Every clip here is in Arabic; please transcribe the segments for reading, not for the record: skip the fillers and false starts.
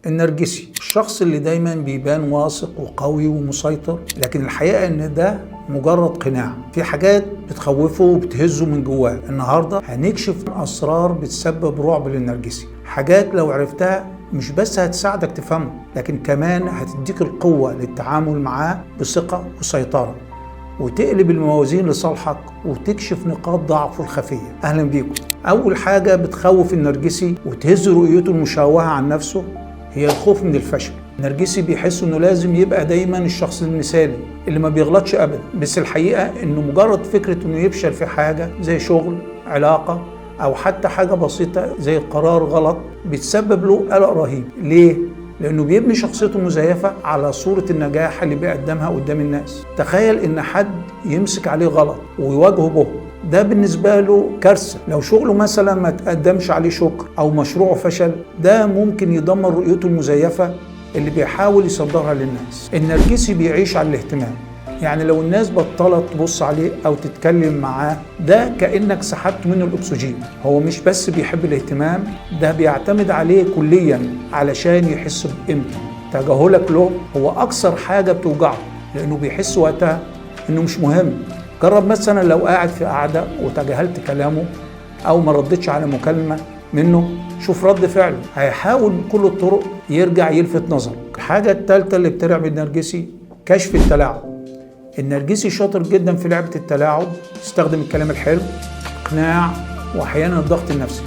النرجسي الشخص اللي دايما بيبان واثق وقوي ومسيطر، لكن الحقيقة ان ده مجرد قناع. في حاجات بتخوفه وبتهزه من جواه. النهاردة هنكشف اسرار بتسبب رعب للنرجسي، حاجات لو عرفتها مش بس هتساعدك تفهمه، لكن كمان هتديك القوة للتعامل معاه بثقة وسيطرة، وتقلب الموازين لصالحك وتكشف نقاط ضعفه الخفية. أهلا بيكم. أول حاجة بتخوف النرجسي وتهز رؤيته المشوهة عن نفسه هي الخوف من الفشل. النرجسي بيحس إنه لازم يبقى دايما الشخص المثالي اللي ما بيغلطش أبدا، بس الحقيقة إنه مجرد فكرة إنه يفشل في حاجة زي شغل، علاقة، أو حتى حاجة بسيطة زي قرار غلط بتسبب له قلق رهيب. ليه؟ لأنه بيبني شخصيته المزيفة على صورة النجاح اللي بيقدمها قدام الناس. تخيل إن حد يمسك عليه غلط ويواجهه به، ده بالنسبة له كارثة. لو شغله مثلا ما تقدمش عليه شكر أو مشروعه فشل، ده ممكن يدمر رؤيته المزيفة اللي بيحاول يصدرها للناس. النرجسي بيعيش على الاهتمام، يعني لو الناس بطلت تبص عليه أو تتكلم معاه، ده كأنك سحبت منه الأكسجين. هو مش بس بيحب الاهتمام، ده بيعتمد عليه كليا علشان يحس بقيمته. تجاهلك له هو أكثر حاجة بتوجعه، لأنه بيحس وقتها إنه مش مهم. جرب مثلا لو قاعد في قعدة وتجاهلت كلامه أو ما ردتش على مكالمة منه، شوف رد فعله. هيحاول بكل الطرق يرجع يلفت نظرك. الحاجة الثالثة اللي بترعب النرجسي كشف التلاعب. النرجسي شاطر جدا في لعبة التلاعب، يستخدم الكلام الحلو، اقناع، واحيانا الضغط النفسي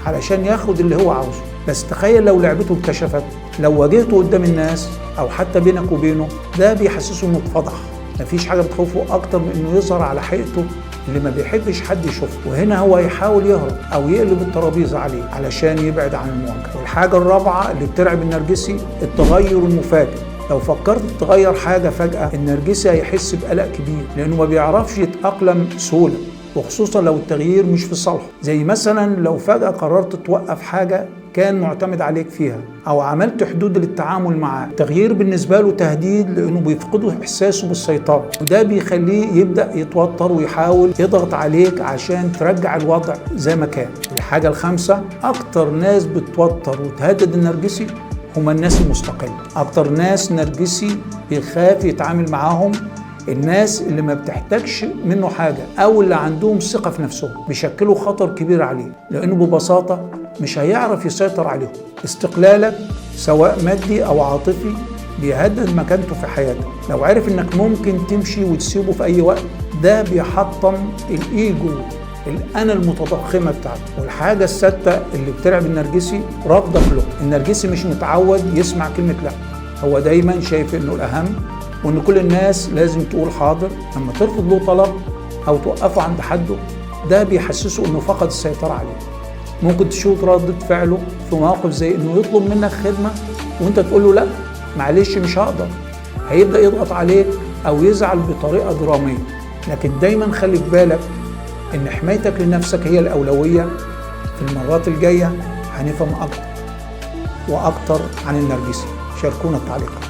علشان ياخد اللي هو عاوزه. بس تخيل لو لعبته اتكشفت، لو واجهته قدام الناس او حتى بينك وبينه، ده بيحسسه انه اتفضح. مفيش حاجة بتخوفه اكتر من انه يظهر على حقيقته اللي ما بيحبش حد يشوفه، وهنا هو يحاول يهرب او يقلب الترابيزة عليه علشان يبعد عن المواجهة. والحاجة الرابعة اللي بترعب النرجسي التغير المفاجئ. لو فكرت تغير حاجة فجأة، النرجسي هيحس بقلق كبير، لأنه ما بيعرفش يتأقلم بسهولة، وخصوصا لو التغيير مش في صالحه. زي مثلا لو فجأة قررت توقف حاجة كان معتمد عليك فيها، أو عملت حدود للتعامل معاه. التغيير بالنسبة له تهديد، لأنه بيفقده إحساسه بالسيطرة، وده بيخليه يبدأ يتوتر ويحاول يضغط عليك عشان ترجع الوضع زي ما كان. الحاجة الخامسة، أكتر ناس بتوتر وتهدد النرجسي هما الناس المستقلة. أكتر ناس نرجسي بيخاف يتعامل معاهم الناس اللي ما بتحتاجش منه حاجة أو اللي عندهم ثقة في نفسهم. بيشكلوا خطر كبير عليه، لأنه ببساطة مش هيعرف يسيطر عليهم. استقلالك سواء مادي أو عاطفي بيهدد مكانته في حياتك. لو عرف إنك ممكن تمشي وتسيبه في أي وقت، ده بيحطم الإيجو، الأنا المتضخمة بتاعته. والحاجة السادسة اللي بترعب النرجسي رفضك له. النرجسي مش متعود يسمع كلمة لا، هو دايما شايف إنه الأهم وإن كل الناس لازم تقول حاضر. لما ترفض له طلب أو توقفه عند حده، ده بيحسسه إنه فقد السيطرة عليه. ممكن تشوف ردة فعله في مواقف زي إنه يطلب منك خدمة وإنت تقول له لا معلش مش هقدر. هيبدأ يضغط عليك أو يزعل بطريقة درامية. لكن دايما خلي في بالك إن حمايتك لنفسك هي الأولوية. في المرات الجاية هنفهم أكتر وأكتر عن النرجسي. شاركونا التعليقات.